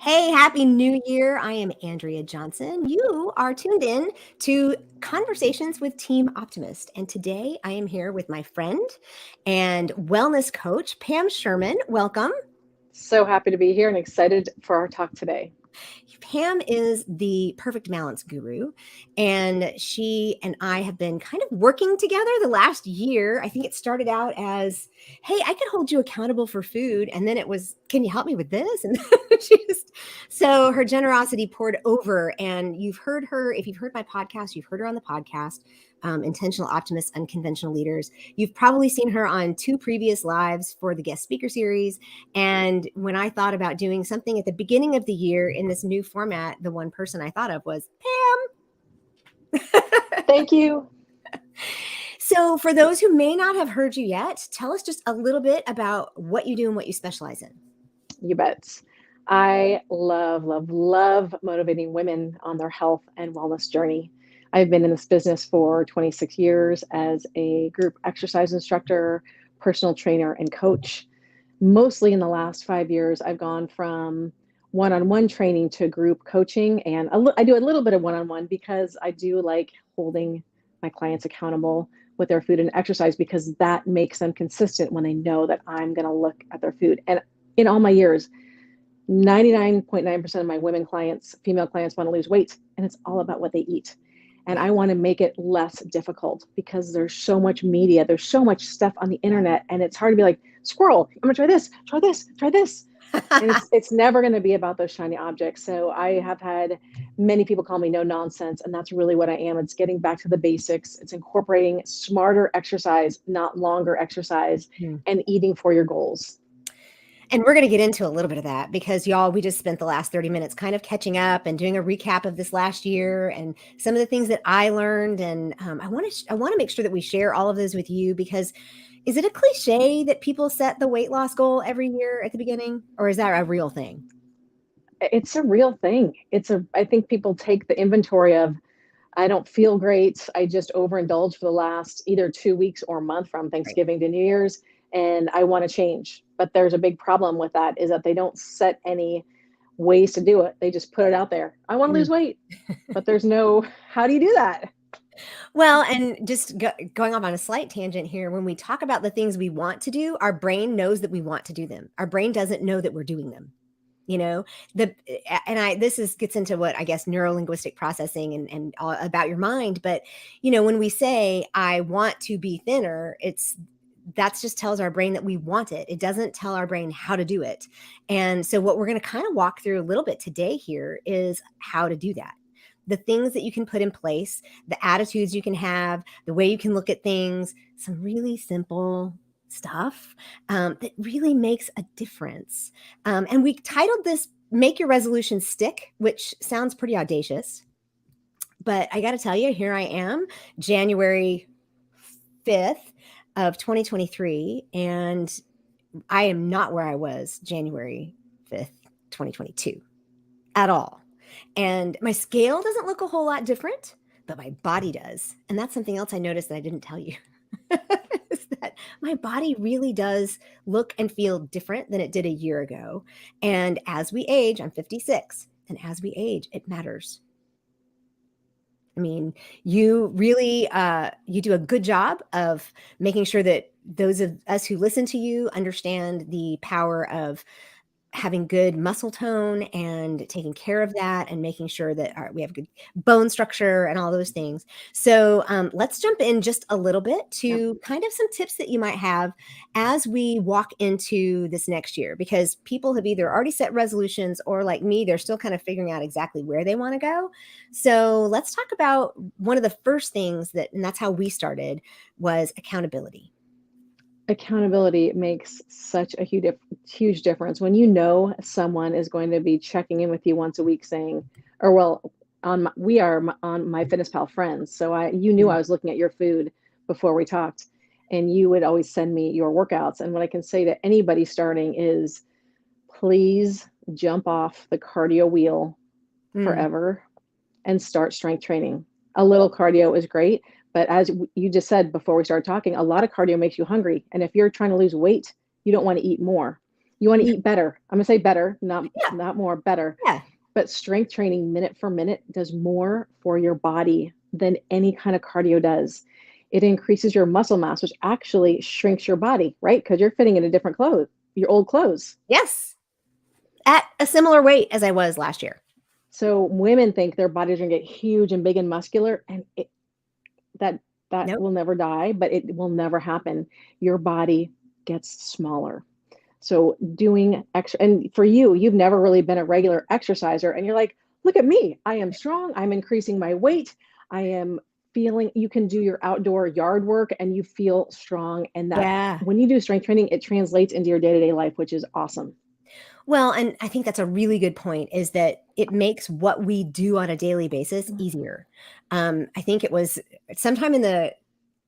Hey, happy new year. I am Andrea Johnson. You are tuned in to Conversations with Team Optimist. And today I am here with my friend and wellness coach, Pam Sherman. Welcome. So happy to be here and excited for our talk today. Pam is the perfect balance guru, and she and I have been kind of working together the last year. I think it started out as, "Hey, I can hold you accountable for food," and then it was, "Can you help me with this?" And she just so her generosity poured over. And you've heard her if you've heard my podcast, you've heard her on the podcast. Intentional Optimists, Unconventional Leaders. You've probably seen her on two previous lives for the guest speaker series. And when I thought about doing something at the beginning of the year in this new format, the one person I thought of was Pam. Thank you. So, for those who may not have heard you yet, tell us just a little bit about what you do and what you specialize in. You bet. I love motivating women on their health and wellness journey. I've been in this business for 26 years as a group exercise instructor, personal trainer, and coach. Mostly in the last 5 years, I've gone from one-on-one training to group coaching, and I do a little bit of one-on-one because I do like holding my clients accountable with their food and exercise because that makes them consistent when they know that I'm going to look at their food. And in all my years, 99.9% of my women clients, female clients, want to lose weight, and it's all about what they eat. And I want to make it less difficult because there's so much media, there's so much stuff on the internet, and it's hard to be like, squirrel, I'm gonna try this, try this, try this. And it's never going to be about those shiny objects. So I have had many people call me no nonsense, and that's really what I am. It's getting back to the basics. It's incorporating smarter exercise, not longer exercise, and eating for your goals. And we're going to get into a little bit of that because, y'all, we just spent the last 30 minutes kind of catching up and doing a recap of this last year and some of the things that I learned. And I want to make sure that we share all of those with you because is it a cliche that people set the weight loss goal every year at the beginning, or is that a real thing? It's a real thing. I think people take the inventory of, I don't feel great. I just overindulged for the last either 2 weeks or a month from Right. Thanksgiving to New Year's, and I want to change. But there's a big problem with that is that they don't set any ways to do it. They just put it out there. I want to lose weight, but there's no, how do you do that? Well, and just going off on a slight tangent here, when we talk about the things we want to do, our brain knows that we want to do them. Our brain doesn't know that we're doing them. You know, this gets into what I guess neuro-linguistic processing and all about your mind. But, when we say, I want to be thinner, that's just tells our brain that we want it. It doesn't tell our brain how to do it. And so what we're going to kind of walk through a little bit today here is how to do that. The things that you can put in place, the attitudes you can have, the way you can look at things, some really simple stuff that really makes a difference. And we titled this Make Your Resolution Stick, which sounds pretty audacious. But I got to tell you, here I am, January 5th of 2023, and I am not where I was January 5th, 2022 at all. And my scale doesn't look a whole lot different, but my body does. And that's something else I noticed that I didn't tell you. Is that my body really does look and feel different than it did a year ago. And as we age, I'm 56, and as we age, it matters. I mean, you really you do a good job of making sure that those of us who listen to you understand the power of having good muscle tone and taking care of that and making sure that we have good bone structure and all those things. So let's jump in just a little bit to kind of some tips that you might have as we walk into this next year, because people have either already set resolutions or like me, they're still kind of figuring out exactly where they want to go. So let's talk about one of the first things and that's how we started, was accountability. Accountability makes such a huge difference when you know someone is going to be checking in with you once a week saying, or well, we are on My Fitness Pal friends, so you knew I was looking at your food before we talked, and you would always send me your workouts. And what I can say to anybody starting is, please jump off the cardio wheel forever and start strength training. A little cardio is great, but as you just said before we started talking, a lot of cardio makes you hungry. And if you're trying to lose weight, you don't want to eat more. You want to eat better. I'm going to say better, Yeah, not more, better. yeah. But strength training minute for minute does more for your body than any kind of cardio does. It increases your muscle mass, which actually shrinks your body, right? Because you're fitting into different clothes, your old clothes. Yes. At a similar weight as I was last year. So women think their bodies are gonna get huge and big and muscular, and that that Nope. will never die, but it will never happen. Your body gets smaller. So doing extra, and for you, you've never really been a regular exerciser, and you're like, look at me, I am strong, I'm increasing my weight, I am feeling, you can do your outdoor yard work and you feel strong. And that Yeah. when you do strength training, it translates into your day-to-day life, which is awesome. Well, and I think that's a really good point is that it makes what we do on a daily basis easier. I think it was sometime in the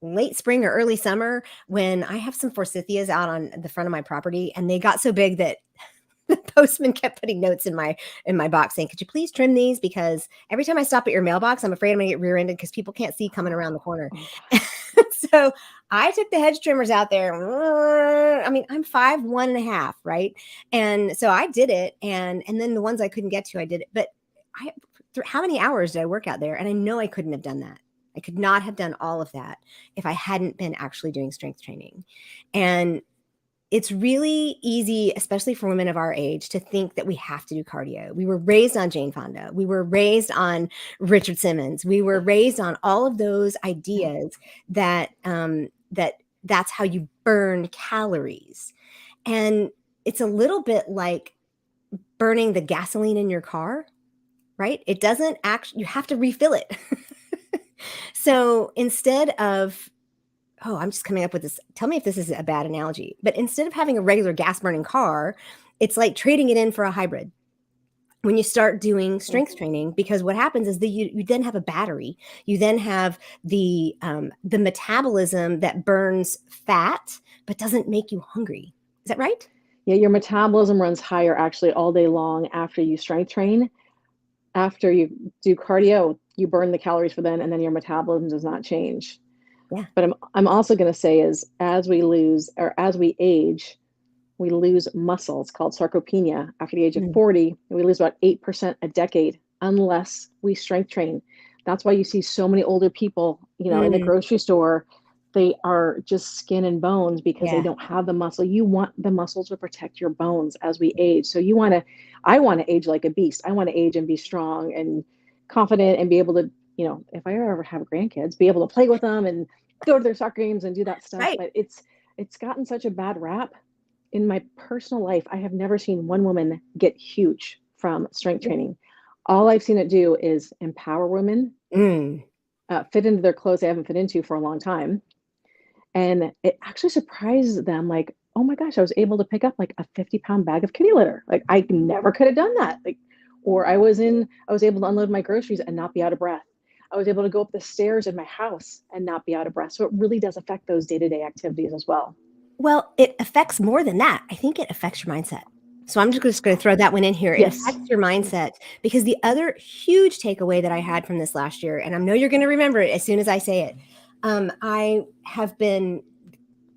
late spring or early summer when I have some forsythias out on the front of my property and they got so big that the postman kept putting notes in my box saying, "Could you please trim these? Because every time I stop at your mailbox, I'm afraid I'm gonna get rear-ended because people can't see coming around the corner." Oh gosh. So I took the hedge trimmers out there. I mean, I'm 5'1.5", right? And so I did it, and then the ones I couldn't get to, I did it. But I how many hours did I work out there? And I know I couldn't have done that. I could not have done all of that if I hadn't been actually doing strength training. And it's really easy, especially for women of our age, to think that we have to do cardio. We were raised on Jane Fonda. We were raised on Richard Simmons. We were raised on all of those Yeah. ideas that that's how you burn calories. And it's a little bit like burning the gasoline in your car, right? It doesn't actually, you have to refill it. So instead of oh, I'm just coming up with this. Tell me if this is a bad analogy. But instead of having a regular gas burning car, it's like trading it in for a hybrid. When you start doing strength training, because what happens is that you then have a battery. You then have the metabolism that burns fat but doesn't make you hungry. Is that right? Yeah, your metabolism runs higher actually all day long after you strength train. After you do cardio, you burn the calories for then, and then your metabolism does not change. Yeah. But I'm also going to say is as we lose or as we age, we lose muscle. It's called sarcopenia after the age of Mm. 40. And we lose about 8% a decade unless we strength train. That's why you see so many older people, in the Mm. grocery store, they are just skin and bones because they Yeah. don't have the muscle. You want the muscles to protect your bones as we age. So I want to age like a beast. I want to age and be strong and confident and be able to, if I ever have grandkids, be able to play with them and go to their soccer games and do that stuff. Right. But it's gotten such a bad rap. In my personal life, I have never seen one woman get huge from strength Yeah. training. All I've seen it do is empower women, Mm. fit into their clothes they haven't fit into for a long time. And it actually surprises them like, oh my gosh, I was able to pick up like a 50-pound bag of kitty litter. Like I never could have done that. Like, or I was able to unload my groceries and not be out of breath. I was able to go up the stairs in my house and not be out of breath. So it really does affect those day-to-day activities as well. Well, it affects more than that. I think it affects your mindset. So I'm just going to throw that one in here. It Yes. affects your mindset because the other huge takeaway that I had from this last year, and I know you're going to remember it as soon as I say it, I have been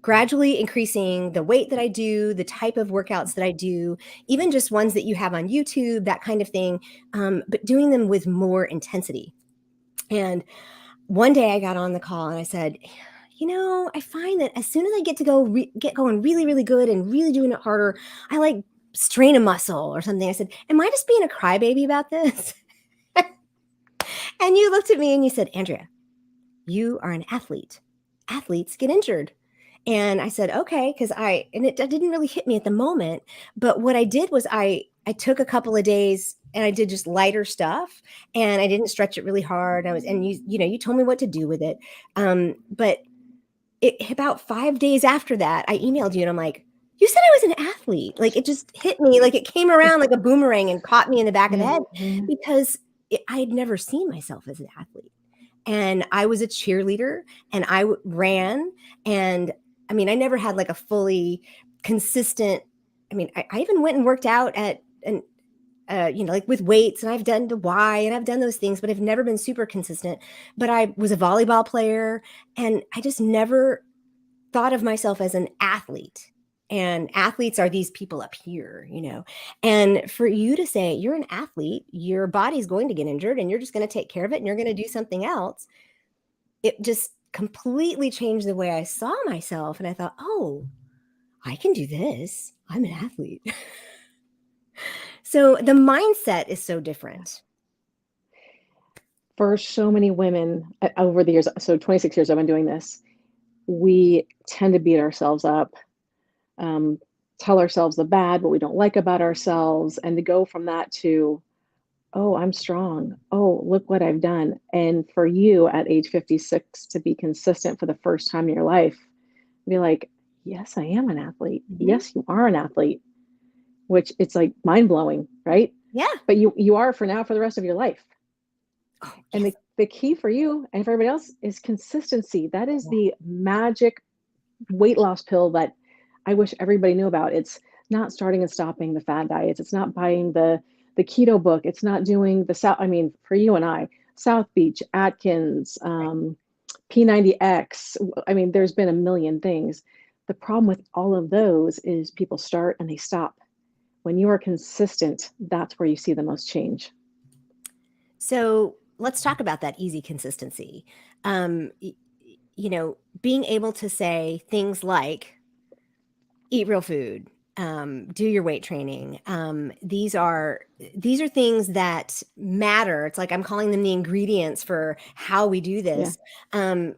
gradually increasing the weight that I do, the type of workouts that I do, even just ones that you have on YouTube, that kind of thing, but doing them with more intensity. And one day I got on the call and I said, I find that as soon as I get to get going really, really good and really doing it harder, I like strain a muscle or something. I said, am I just being a crybaby about this? And you looked at me and you said, Andrea, you are an athlete. Athletes get injured. And I said, okay, and it didn't really hit me at the moment. But what I did was I took a couple of days and I did just lighter stuff and I didn't stretch it really hard. And you told me what to do with it. But about 5 days after that, I emailed you and I'm like, you said I was an athlete. Like it just hit me, like it came around like a boomerang and caught me in the back of the head Mhm. because I had never seen myself as an athlete. And I was a cheerleader and ran. And I mean, I never had like a fully consistent. I mean, I even went and worked out like with weights, and I've done the Y and I've done those things, but I've never been super consistent. But I was a volleyball player and I just never thought of myself as an athlete. And athletes are these people up here, you know. And for you to say you're an athlete, your body's going to get injured and you're just going to take care of it and you're going to do something else, it just completely changed the way I saw myself. And I thought, oh, I can do this. I'm an athlete. So the mindset is so different. For so many women over the years, so 26 years I've been doing this, we tend to beat ourselves up, um, tell ourselves the bad, what we don't like about ourselves, and to go from that to, oh, I'm strong. Oh, look what I've done. And for you at age 56 to be consistent for the first time in your life, be like, yes, I am an athlete. Mhm. Yes, you are an athlete, which it's like mind blowing, right? Yeah. But you are for now for the rest of your life. Oh, And yes. the key for you and for everybody else is consistency. That is Yeah. the magic weight loss pill that I wish everybody knew about. It's not starting and stopping the fad diets. It's not buying the keto book. It's not doing the South. I mean, for you and I, South Beach, Atkins, Right. P90X. I mean, there's been a million things. The problem with all of those is people start and they stop. When you are consistent, that's where you see the most change. So let's talk about that easy consistency. Um, y- you know, being able to say things like, eat real food, do your weight training. These are things that matter. It's like I'm calling them the ingredients for how we do Yeah. this.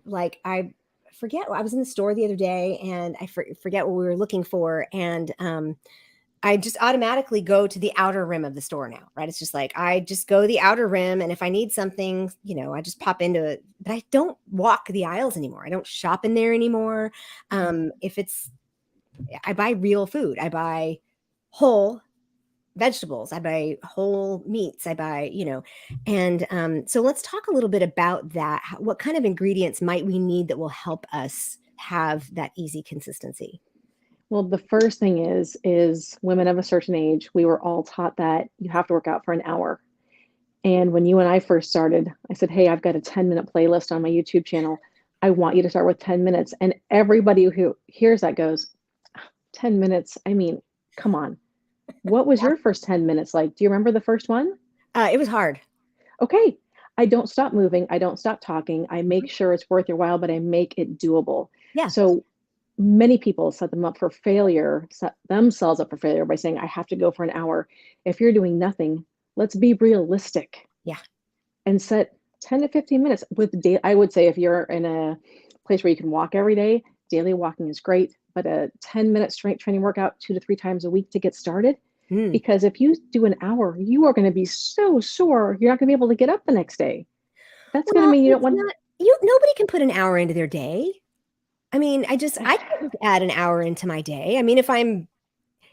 Like I forget, I was in the store the other day and I forget what we were looking for, and I just automatically go to the outer rim of the store now, right? It's just like I just go the outer rim, and if I need something, I just pop into it. But I don't walk the aisles anymore. I don't shop in there anymore. If it's I buy real food. I buy whole vegetables. I buy whole meats. I buy, and so let's talk a little bit about that. What kind of ingredients might we need that will help us have that easy consistency? Well, the first thing is women of a certain age, we were all taught that you have to work out for an hour. And when you and I first started, I said, "Hey, I've got a 10-minute playlist on my YouTube channel. I want you to start with 10 minutes." And everybody who hears that goes, 10 minutes? I mean, come on. What was Yeah. your first 10 minutes like? Do you remember the first one? It was hard. Okay. I don't stop moving. I don't stop talking. I make sure it's worth your while, but I make it doable. Yeah. So many people set them up for failure, set themselves up for failure by saying, I have to go for an hour. If you're doing nothing, let's be realistic Yeah. and set 10 to 15 minutes with day. I would say if you're in a place where you can walk every day, daily walking is great, but a 10-minute strength training workout 2 to 3 times a week to get started. Mm. Because if you do an hour, you are going to be so sore, you're not going to be able to get up the next day. That's going to Well, mean you don't it's want. not nobody can put an hour into their day. I mean, I can't just add an hour into my day. I mean, if I'm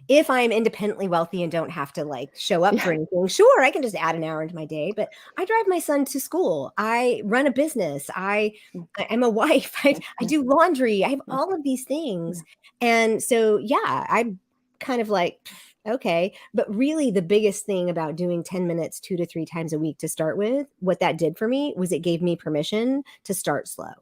independently wealthy and don't have to like show up for Yeah. anything, sure, I can just add an hour into my day. But I drive my son to school. I run a business. I'm a wife. I, Yeah. I Yeah. do laundry. I have Yeah. all of these Yeah. things. And so, yeah, I'm kind of like, okay. But really, the biggest thing about doing 10 minutes 2 to 3 times a week to start with, what that did for me was it gave me permission to start slow.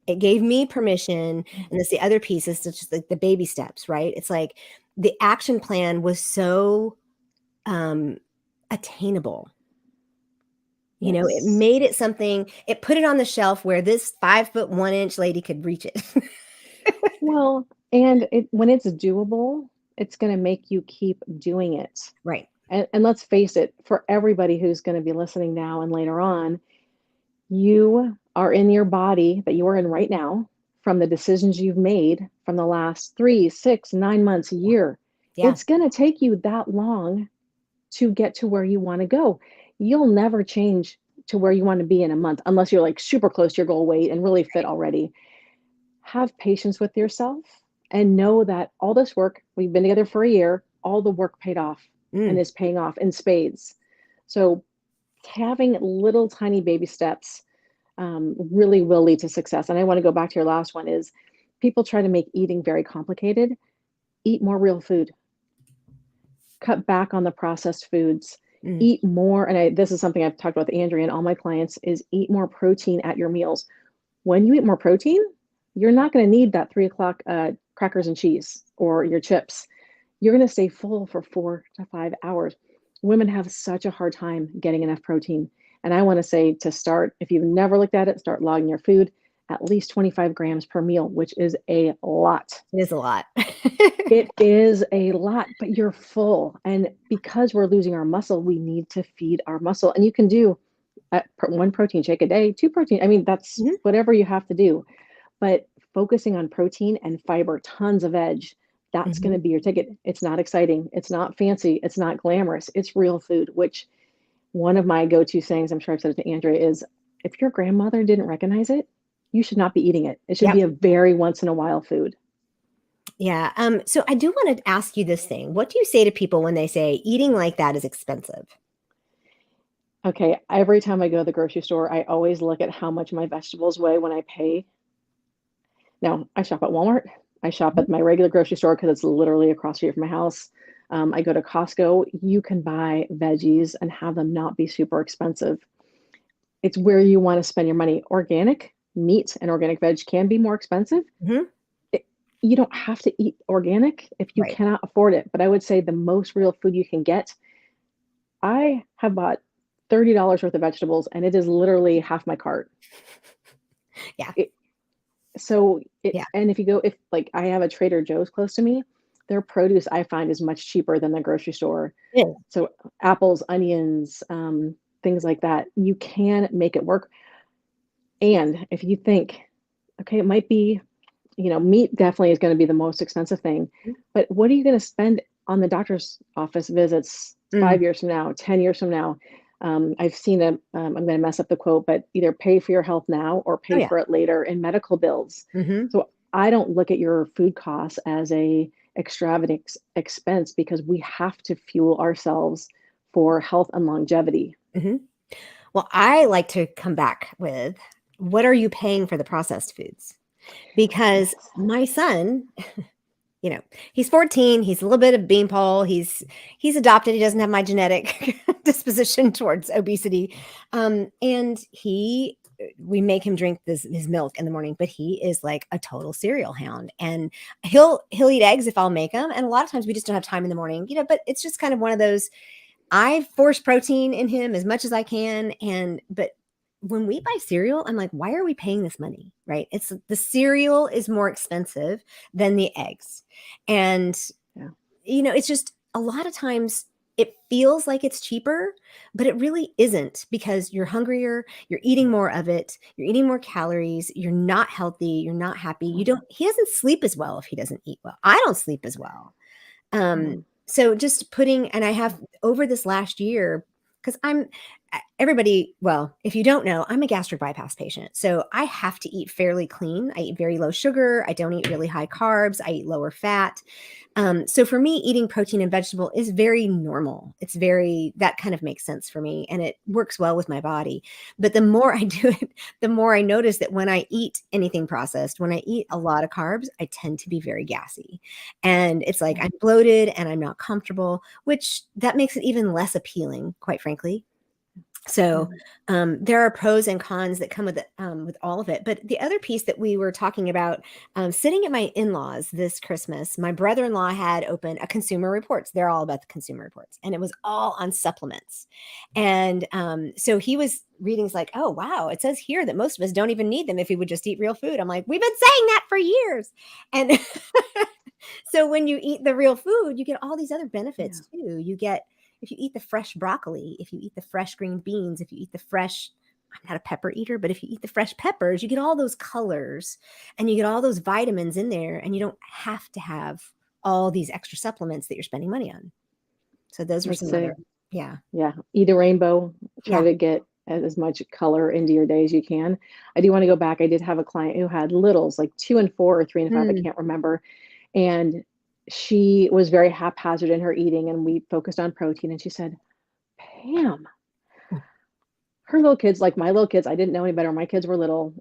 It gave me permission, and that's the other piece is just like the baby steps, right? It's like the action plan was so um attainable. It Yes. made it something, it put it on the shelf where this 5'1" lady could reach it. Well, and when it's doable, it's going to make you keep doing it. Right. And let's face it, for everybody who's going to be listening now and later on, you are in your body that you are in right now from the decisions you've made from the last 3, 6, 9 months, a year. Yeah. It's going to take you that long to get to where you want to go. You'll never change to where you want to be in a month unless you're like super close to your goal weight and really fit already. Have patience with yourself and know that all this work, we've been together for a year, all the work paid off and Mm. is paying off in spades. So having little tiny baby steps really will lead to success. And I want to go back to your last one is people try to make eating very complicated. Eat more real food, cut back on the processed foods, Mm. eat more. And this is something I've talked about with Andrea and all my clients is eat more protein at your meals. When you eat more protein, you're not going to need that 3 o'clock crackers and cheese or your chips, you're going to stay full for 4 to 5 hours. Women have such a hard time getting enough protein. And I want to say to start, if you've never looked at it, start logging your food at least 25 grams per meal, which is a lot. It is a lot. It is a lot, but you're full. And because we're losing our muscle, we need to feed our muscle. And you can do one protein shake a day, two protein. I mean, that's Mhm. whatever you have to do. But focusing on protein and fiber, tons of veg, that's going Mhm. to be your ticket. It's not exciting. It's not fancy. It's not glamorous. It's real food, which one of my go-to sayings, I'm sure I've said it to Andrea, is if your grandmother didn't recognize it, you should not be eating it. It should Yep. be a very once in a while food. Yeah. So I do want to ask you this thing. What do you say to people when they say eating like that is expensive? Okay, every time I go to the grocery store, I always look at how much my vegetables weigh when I pay. Now, I shop at Walmart. I shop Mhm. at my regular grocery store because it's literally across the street from my house. I go to Costco. You can buy veggies and have them not be super expensive. It's where you want to spend your money. Organic meat and organic veg can be more expensive. Mhm. It, you don't have to eat organic if you Right. cannot afford it. But I would say the most real food you can get. I have bought $30 worth of vegetables, and it is literally half my cart. Yeah. It, so it, Yeah. and if you go, if like I have a Trader Joe's close to me, their produce I find is much cheaper than the grocery store. It is. So apples, onions, things like that, you can make it work. And if you think, okay, it might be, meat definitely is going to be the most expensive thing, but what are you going to spend on the doctor's office visits Mm. 5 years from now, 10 years from now? I've seen I'm going to mess up the quote, but either pay for your health now or Oh pay yeah. for it later in medical bills. Mhm. So I don't look at your food costs as a extravagant expense because we have to fuel ourselves for health and longevity. Mhm. Well, I like to come back with, what are you paying for the processed foods? Because Yes. my son, you know, he's 14, he's a little bit of beanpole, he's adopted, he doesn't have my genetic disposition towards obesity, and we make him drink his milk in the morning, but he is like a total cereal hound, and he'll eat eggs if I'll make them, and a lot of times we just don't have time in the morning, but it's just kind of one of those. I force protein in him as much as I can, but when we buy cereal, I'm like, why are we paying this money? Right? It's the cereal is more expensive than the eggs. And Yeah. it's just a lot of times it feels like it's cheaper, but it really isn't, because you're hungrier, you're eating more of it, you're eating more calories, you're not healthy, you're not happy. He doesn't sleep as well if he doesn't eat well. I don't sleep as well. Mm. So just putting, and I have over this last year, because everybody, well, if you don't know, I'm a gastric bypass patient. So I have to eat fairly clean. I eat very low sugar. I don't eat really high carbs. I eat lower fat. So for me, eating protein and vegetable is very normal. That kind of makes sense for me, and it works well with my body. But the more I do it, the more I notice that when I eat anything processed, when I eat a lot of carbs, I tend to be very gassy. And it's like Yeah. I'm bloated and I'm not comfortable, which that makes it even less appealing, quite frankly. So, Mm. there are pros and cons that come with all of it. But the other piece that we were talking about, sitting at my in-laws this Christmas, my brother-in-law had opened a Consumer Reports. They're all about the Consumer Reports, and it was all on supplements. And so he was reading, he's like, "Oh wow, it says here that most of us don't even need them if we would just eat real food." I'm like, "We've been saying that for years." And so when you eat the real food, you get all these other Yeah. benefits too. You get, if you eat the fresh broccoli, if you eat the fresh green beans, if you eat the fresh, I'm not a pepper eater, but if you eat the fresh peppers, you get all those colors and you get all those vitamins in there, and you don't have to have all these extra supplements that you're spending money on. So those were I'd some other, say, yeah. yeah, eat a rainbow. Try Yeah. to get as much color into your day as you can. I do want to go back. I did have a client who had littles, like 2 and 4 or 3 and 5. I Mm, can't remember. And she was very haphazard in her eating, and we focused on protein. And she said, Pam, her little kids, like my little kids, I didn't know any better. My kids were little,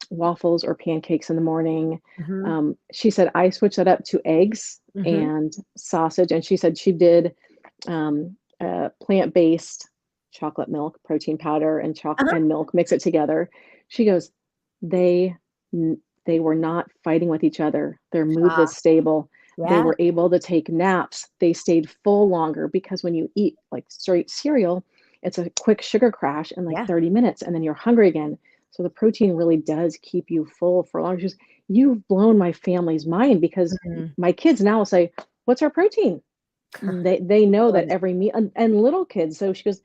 waffles or pancakes in the morning. mhm, She said, I switched that up to eggs mhm. and sausage. And she said she did plant-based chocolate milk, protein powder, and Uh-huh. milk, mix it together. She goes, they They were not fighting with each other. Their mood Ah, was stable. They yeah, were able to take naps. They stayed full longer because when you eat like straight cereal, it's a quick sugar crash in like yeah. 30 minutes and then you're hungry again. So the protein really does keep you full for long. Just you've blown my family's mind because Mhm. my kids now will say, "What's our protein?" They know that Good. every meal and little kids. So she goes,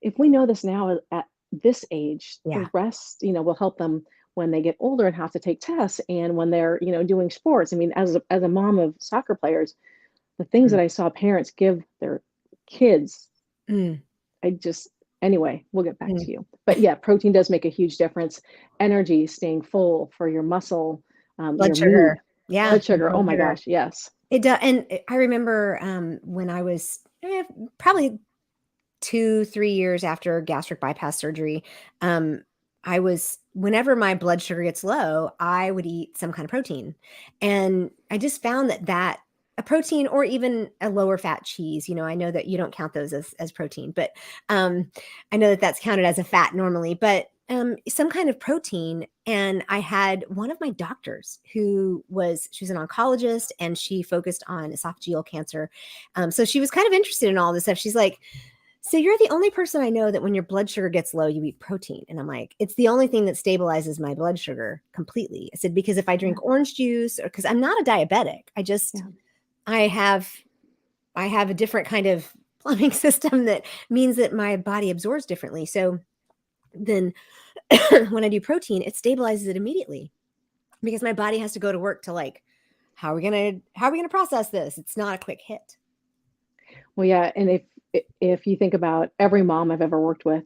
if we know this now at this age, the Yeah. rest, will help them when they get older and have to take tests and when they're, doing sports. I mean, as a mom of soccer players, the things Mm, that I saw parents give their kids, mm, I just anyway, we'll get back mm. to you. But yeah, protein does make a huge difference. Energy, staying full for your muscle, Blood your sugar. mood, Yeah, blood sugar. blood Oh my sugar. gosh, yes. It does, and I remember, when I was, probably 2, 3 years after gastric bypass surgery, um, I was whenever my blood sugar gets low, I would eat some kind of protein, and I just found that a protein or even a lower fat cheese, I know that you don't count those as protein, but, um, I know that that's counted as a fat normally, but, some kind of protein, and I had one of my doctors she was an oncologist, and she focused on esophageal cancer, so she was kind of interested in all this stuff. She's like, "So you're the only person I know that when your blood sugar gets low, you eat protein." And I'm like, "It's the only thing that stabilizes my blood sugar completely." I said, "Because if I Yeah, drink orange juice or because I'm not a diabetic, yeah. I have I have a different kind of plumbing system that means that my body absorbs differently. So then when I do protein, it stabilizes it immediately because my body has to go to work to like, how are we gonna process this? It's not a quick hit." Well, yeah, and if you think about every mom I've ever worked with,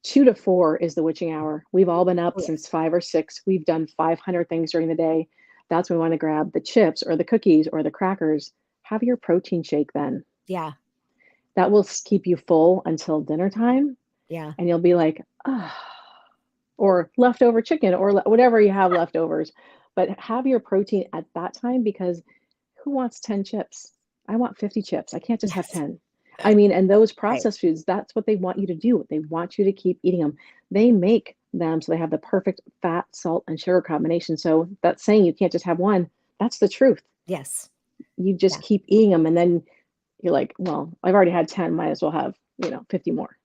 2 to 4 is the witching hour. We've all been up Oh, since yes. 5 or 6. We've done 500 things during the day. That's when we wanna grab the chips or the cookies or the crackers. Have your protein shake then. Yeah. That will keep you full until dinner time, Yeah. and you'll be like, "Ah," or leftover chicken or whatever you have leftovers. But have your protein at that time because who wants 10 chips? I want 50 chips. I can't just have Yes. 10. I mean, and those Right. processed foods, that's what they want you to do. They want you to keep eating them. They make them so they have the perfect fat, salt, and sugar combination. So that saying you can't just have one, that's the truth. Yes. You just Yeah. keep eating them and then you're like, well, I've already had 10, might as well have, 50 more.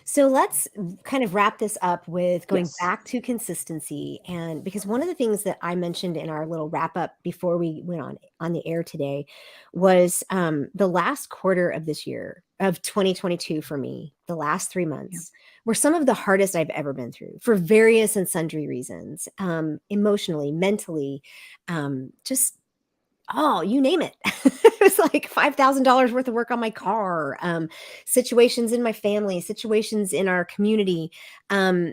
So let's kind of wrap this up with going Yes. back to consistency. And because one of the things that I mentioned in our little wrap up before we went on the air today was the last quarter of this year of 2022 for me, the last 3 months were some of the hardest I've ever been through for various and sundry reasons, emotionally, mentally, just oh, you name it. It was like $5,000 worth of work on my car, situations in my family, situations in our community, um,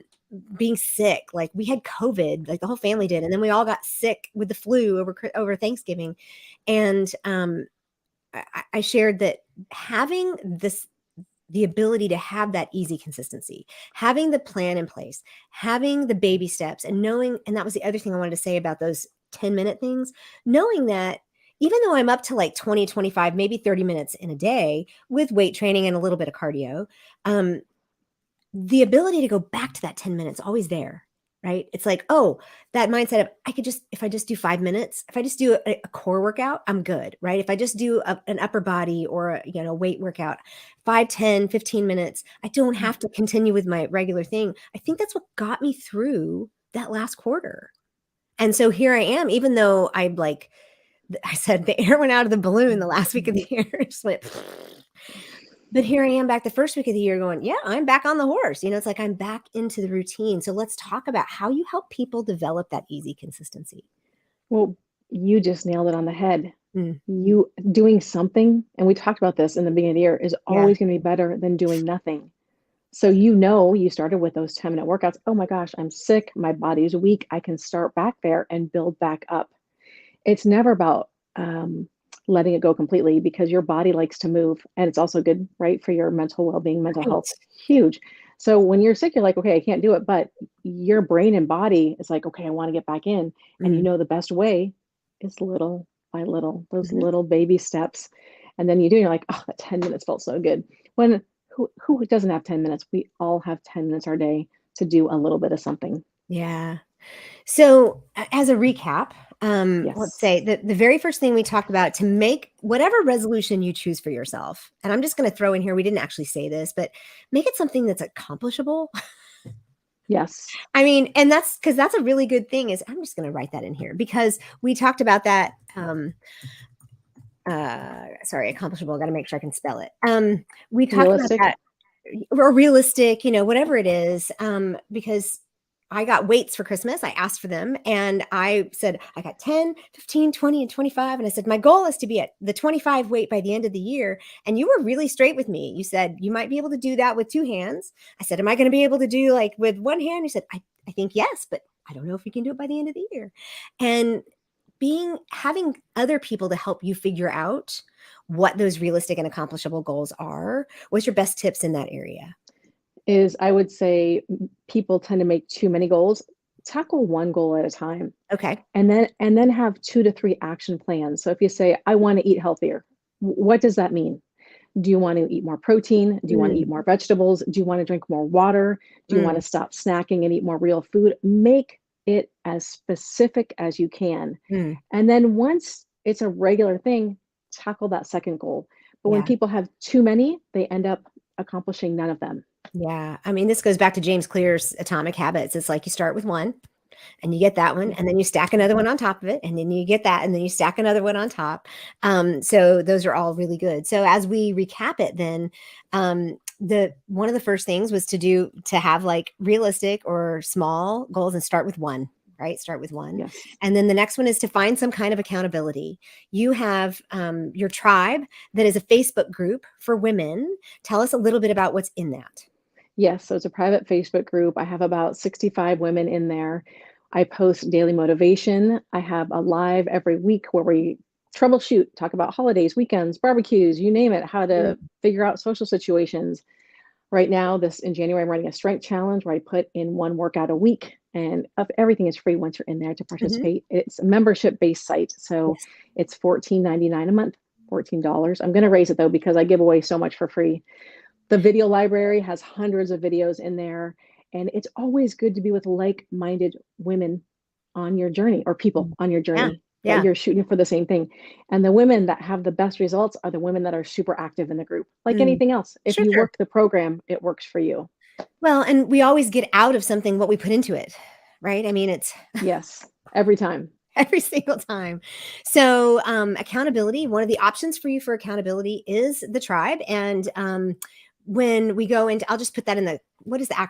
being sick. Like we had COVID, like the whole family did, and then we all got sick with the flu over Thanksgiving. And I shared that having the ability to have that easy consistency, having the plan in place, having the baby steps, and knowing, and that was the other thing I wanted to say about those 10-minute things, knowing that even though I'm up to like 20, 25, maybe 30 minutes in a day with weight training and a little bit of cardio, um, the ability to go back to that 10 minutes always there, right? It's like, oh, that mindset of I could just if I just do 5 minutes, if I just do a core workout, I'm good, right? If I just do an upper body or a, weight workout, 5, 10, 15 minutes, I don't Yeah. have to continue with my regular thing. I think that's what got me through that last quarter. And so here I am, even though I said the air went out of the balloon the last week of the year. It just went but here I am back the first week of the year going, "Yeah, I'm back on the horse." It's like I'm back into the routine. So let's talk about how you help people develop that easy consistency. Well, you just nailed it on the head. Mm, You doing something, and we talked about this in the beginning of the year, is yeah. always going to be better than doing nothing. So you started with those 10-minute workouts. Oh my gosh, I'm sick. My body's weak. I can start back there and build back up. It's never about letting it go completely because your body likes to move, and it's also good, right, for your mental well-being, mental health. Right. Huge. So when you're sick, you're like, okay, I can't do it, but your brain and body is like, okay, I want to get back in, and Mm, the best way is little by little, those mhm. little baby steps, and then you do. You're like, oh, that 10 minutes felt so good. When who doesn't have 10 minutes? We all have 10 minutes our day to do a little bit of something. Yeah. So, as a recap, let's Yes. say that the very first thing we talked about to make whatever resolution you choose for yourself, and I'm just going to throw in here, we didn't actually say this, but make it something that's accomplishable. Yes. I mean, and that's because that's a really good thing. Is I'm just going to write that in here because we talked about that. Sorry, accomplishable. Got to make sure I can spell it. We talked about Realistic. that or realistic, whatever it is, because I got weights for Christmas. I asked for them and I said, I got 10, 15, 20, and 25. And I said, my goal is to be at the 25 weight by the end of the year. And you were really straight with me. You said, you might be able to do that with two hands. I said, am I going to be able to do like with one hand? You said, I think yes, but I don't know if we can do it by the end of the year. And having other people to help you figure out what those realistic and accomplishable goals are. What's your best tips in that area? Is I would say people tend to make too many goals. Tackle one goal at a time. Okay. And then have 2 to 3 action plans. So if you say, "I wanna eat healthier," what does that mean? Do you want to eat more protein? Do you want to Mm, eat more vegetables? Do you want to drink more water? Do you want mm, to stop snacking and eat more real food? Make it as specific as you can. mm. And then once it's a regular thing, tackle that second goal. But when Yeah. people have too many, they end up accomplishing none of them. Yeah. I mean, this goes back to James Clear's Atomic Habits. It's like you start with one and you get that one, Yeah. and then you stack another one on top of it, and then you get that, and then you stack another one on top. So those are all really good. So as we recap it, then the one of the first things was to have like realistic or small goals and start with one. Right, start with one, Yes. and then the next one is to find some kind of accountability. You have your tribe that is a Facebook group for women. Tell us a little bit about what's in that. Yes, so it's a private Facebook group. I have about 65 women in there. I post daily motivation. I have a live every week where we troubleshoot, talk about holidays, weekends, barbecues, you name it, how Mm, to figure out social situations. Right now, this in January, I'm running a strength challenge where I put in one workout a week, and everything is free once you're in there to mhm. participate. It's a membership-based site, so Yes. it's $14.99 a month, $14. I'm going to raise it though because I give away so much for free. The video library has hundreds of videos in there, and it's always good to be with like-minded women on your journey or people Mm. on your Yeah. journey that Yeah. you're shooting for the same thing. And the women that have the best results are the women that are super active in the group. Like Mm. anything else, if Sure, you sure. work the program, it works for you. Well, and we always get out of something what we put into it, right? I mean, it's Yes, every time. every single time. So, accountability, one of the options for you for accountability is the tribe. And when we go into, I'll just put that in the, You what go is to that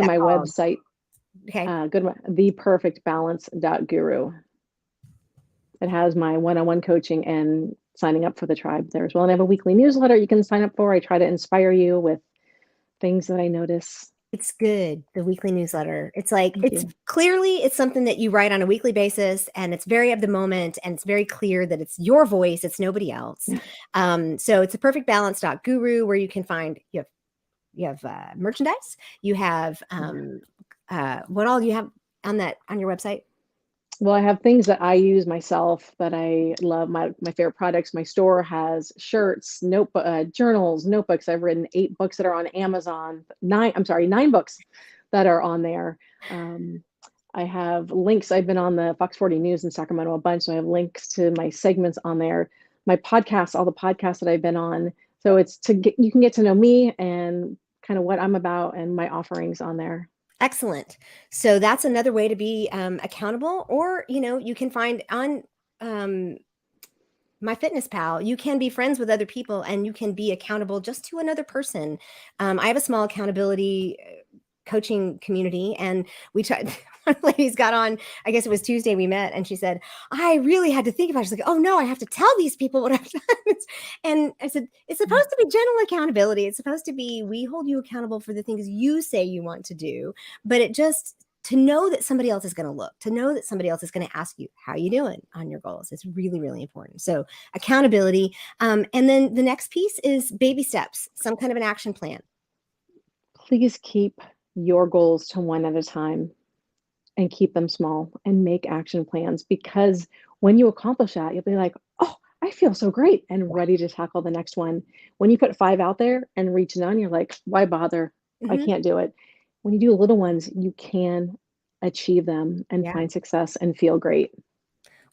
my called? website, Okay. go to theperfectbalance.guru. It has my one-on-one coaching and signing up for the tribe there as well. And I have a weekly newsletter you can sign up for. I try to inspire you with things that I notice. It's good, the weekly newsletter. It's like Thank it's you. clearly it's something that you write on a weekly basis, and it's very of the moment, and it's very clear that it's your voice, it's nobody else. So it's a perfectbalance.guru where you can find you have merchandise, you have Yeah. what all do you have on your website? Well, I have things that I use myself that I love. My favorite products. My store has shirts, notebook, journals, notebooks. I've written 8 books that are on Amazon. Nine. I'm sorry, 9 books that are on there. Um, I have links. I've been on the Fox 40 News in Sacramento a bunch, so I have links to my segments on there. My podcasts, all the podcasts that I've been on. So it's to get you can get to know me and kind of what I'm about and my offerings on there. Excellent. So that's another way to be accountable, or you can find on um, My Fitness Pal, you can be friends with other people and you can be accountable just to another person. I have a small accountability coaching community, and we tried. One lady's got on, I guess it was Tuesday we met, and she said, I really had to think about it. She's like, oh no, I have to tell these people what I've done. And I said, it's supposed to be gentle accountability. It's supposed to be, we hold you accountable for the things you say you want to do, but it just, to know that somebody else is going to look, to know that somebody else is going to ask you, how you doing on your goals? It's really, really important. So accountability. And then the next piece is baby steps, some kind of an action plan. Please keep your goals to one at a time and keep them small and make action plans because when you accomplish that, you'll be like, oh, I feel so great and ready to tackle the next one. When you put 5 out there and reach none, you're like, why bother? I Mhm. can't do it. When you do little ones, you can achieve them and Yeah. find success and feel great.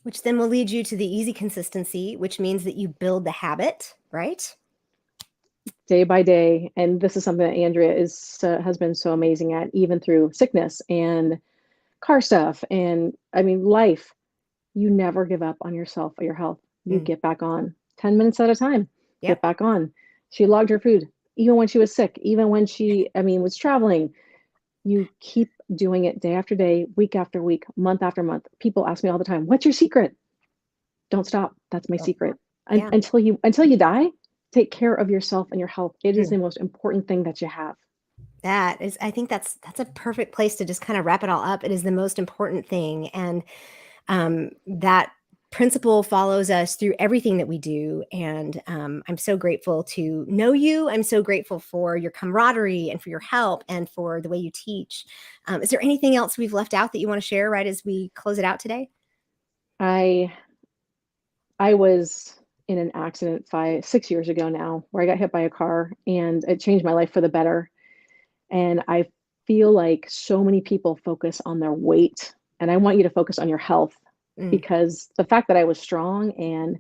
Which then will lead you to the easy consistency, which means that you build the habit, right? Day by day. And this is something that Andrea has been so amazing at, even through sickness and car stuff. And I mean, life, you never give up on yourself or your health. You Mm. get back on 10 minutes at a time, get Yep. back on. She logged her food, even when she was sick, even when she, I mean, was traveling. You keep doing it day after day, week after week, month after month. People ask me all the time, what's your secret? Don't stop. That's my Don't stop. secret. Yeah. Until you die, take care of yourself and your health. It is Mm. the most important thing that you have. That is, I think that's a perfect place to just kind of wrap it all up. It is the most important thing. And that principle follows us through everything that we do. And I'm so grateful to know you. I'm so grateful for your camaraderie and for your help and for the way you teach. Is there anything else we've left out that you want to share right as we close it out today? I I was in an accident 6 years ago now where I got hit by a car and it changed my life for the better. And I feel like so many people focus on their weight, and I want you to focus on your health Mm, because the fact that I was strong and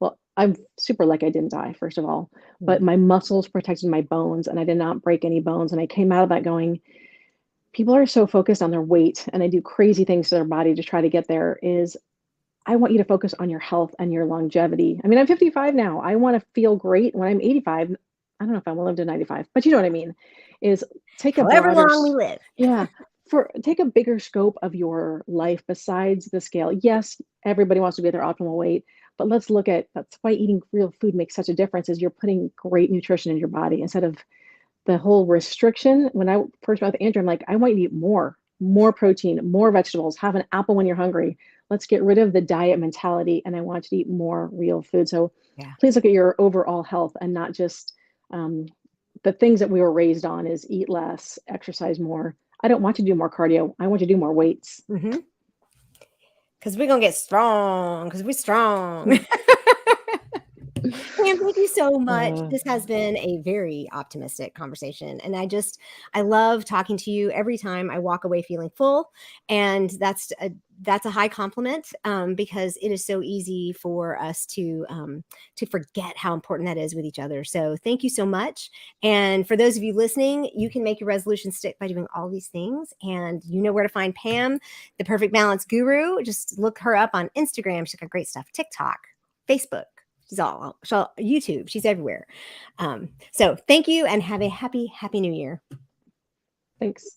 well, I'm super lucky I didn't die, first of all, mm, but my muscles protected my bones and I did not break any bones. And I came out of that going, people are so focused on their weight and they do crazy things to their body to try to get there. Is I want you to focus on your health and your longevity. I mean, I'm 55 now. I want to feel great when I'm 85. I don't know if I'm gonna live to 95, but you know what I mean. Is take a however broader, long we live. yeah, for take a bigger scope of your life besides the scale. Yes, everybody wants to be at their optimal weight, but let's look at that's why eating real food makes such a difference. Is you're putting great nutrition in your body instead of the whole restriction. When I first met with Andrew, I'm like, I want you to eat more protein, more vegetables, have an apple when you're hungry. Let's get rid of the diet mentality. And I want you to eat more real food. So Yeah. please look at your overall health and not just um, the things that we were raised on is eat less, exercise more. I don't want you to do more cardio. I want you to do more weights. Mm-hmm. Because we're going to get strong because we're strong. Pam, thank you so much. Uh, This has been a very optimistic conversation. And I love talking to you every time I walk away feeling full. And that's a high compliment because it is so easy for us to forget how important that is with each other. So thank you so much. And for those of you listening, you can make your resolution stick by doing all these things. And you know where to find Pam, the Perfect Balance Guru. Just look her up on Instagram. She's got great stuff. TikTok, Facebook. She's YouTube. She's everywhere. So thank you and have a happy, happy new year. thanks.